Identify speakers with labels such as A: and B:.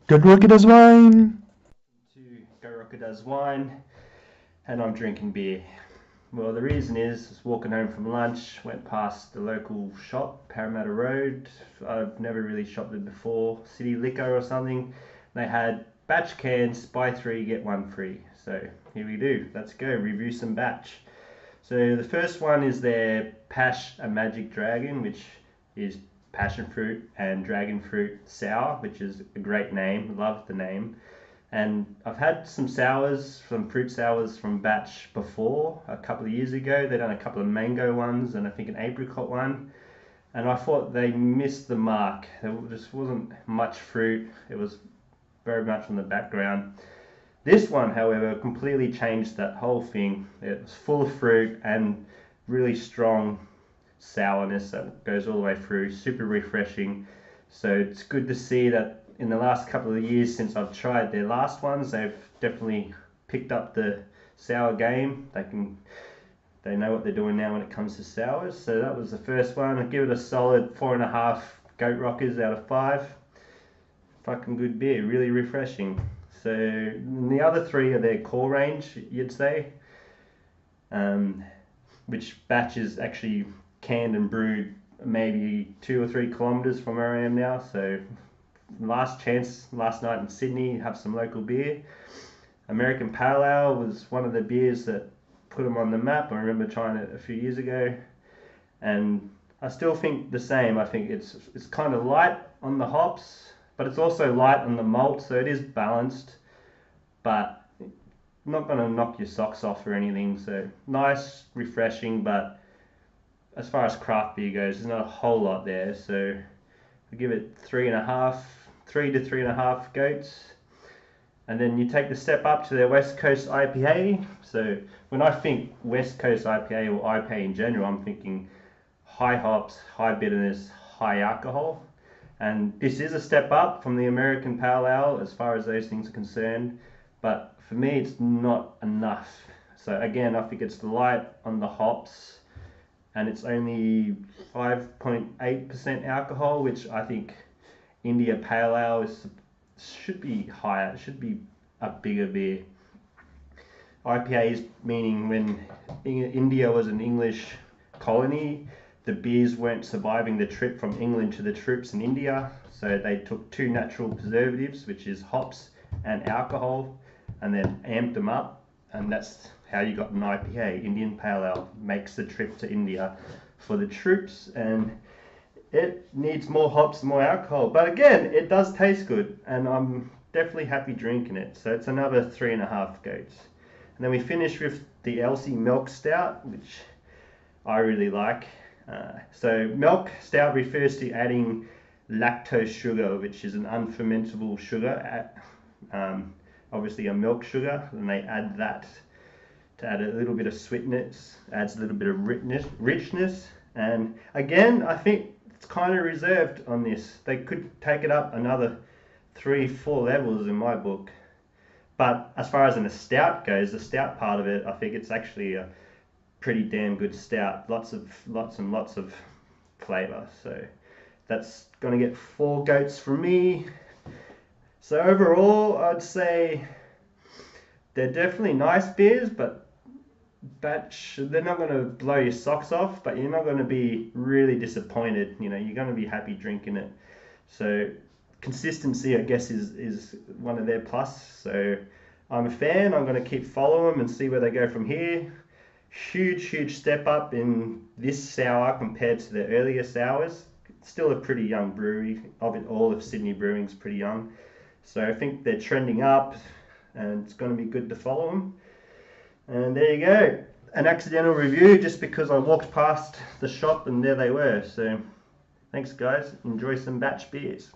A: Good Rocket does wine.
B: To Go Rocket Does Wine, and I'm drinking beer. Well, the reason is, I was walking home from lunch, went past the local shop, Parramatta Road. I've never really shopped there before, City Liquor or something. They had batch cans, buy three, get one free. So here we do, let's go, review some batch. So the first one is their Pash a Magic Dragon, which is passion fruit and dragon fruit sour, which is a great name, love the name. And I've had some sours, some fruit sours from Batch before, a couple of years ago. They've done a couple of mango ones and I think an apricot one. And I thought they missed the mark. There just wasn't much fruit. It was very much in the background. This one, however, completely changed that whole thing. It was full of fruit and really strong sourness that goes all the way through. Super refreshing. So it's good to see that in the last couple of years since I've tried their last ones, they've definitely picked up the sour game. They know what they're doing now when it comes to sours. So that was the first one. I give it a solid 4.5 Goat Rockers out of 5. Fucking good beer, really refreshing. So the other three are their core range, you'd say, which Batch is actually canned and brewed maybe 2 or 3 kilometers from where I am now. So last chance last night in Sydney, have some local beer. American Pale Ale was one of the beers that put them on the map. I remember trying it a few years ago, and I still think the same. I think it's kind of light on the hops, but it's also light on the malt, so it is balanced, but not going to knock your socks off or anything. So nice, refreshing, but as far as craft beer goes, there's not a whole lot there. So I give it 3.5, 3 to 3.5 goats. And then you take the step up to their West Coast IPA. So when I think West Coast IPA or IPA in general, I'm thinking high hops, high bitterness, high alcohol. And this is a step up from the American Pale Ale as far as those things are concerned. But for me, it's not enough. So again, I think it's light on the hops, and it's only 5.8% alcohol, which I think India Pale Ale should be higher. It should be a bigger beer. IPAs meaning when India was an English colony, the beers weren't surviving the trip from England to the troops in India, so they took two natural preservatives, which is hops and alcohol, and then amped them up, and that's how you got an IPA. Indian Pale Ale makes the trip to India for the troops, and it needs more hops and more alcohol. But again, it does taste good, and I'm definitely happy drinking it. So it's another 3.5 goats. And then we finish with the Elsie Milk Stout, which I really like. So milk stout refers to adding lactose sugar, which is an unfermentable sugar, obviously a milk sugar, and they add that to add a little bit of sweetness, adds a little bit of richness. And again, I think it's kind of reserved on this. They could take it up another 3-4 levels in my book. But as far as in the stout goes, the stout part of it, I think it's actually a pretty damn good stout. Lots and lots of flavour. So that's going to get 4 goats from me. So overall, I'd say they're definitely nice beers, but Batch, they're not going to blow your socks off, but you're not going to be really disappointed. You know, you're going to be happy drinking it. So consistency, I guess, is one of their plus. So I'm a fan. I'm going to keep following them and see where they go from here. Huge step up in this sour compared to the earlier sours. Still a pretty young brewery. Of it all, of Sydney Brewing's pretty young. So I think they're trending up, and it's going to be good to follow them. And there you go. An accidental review just because I walked past the shop and there they were. So thanks guys. Enjoy some Batch beers.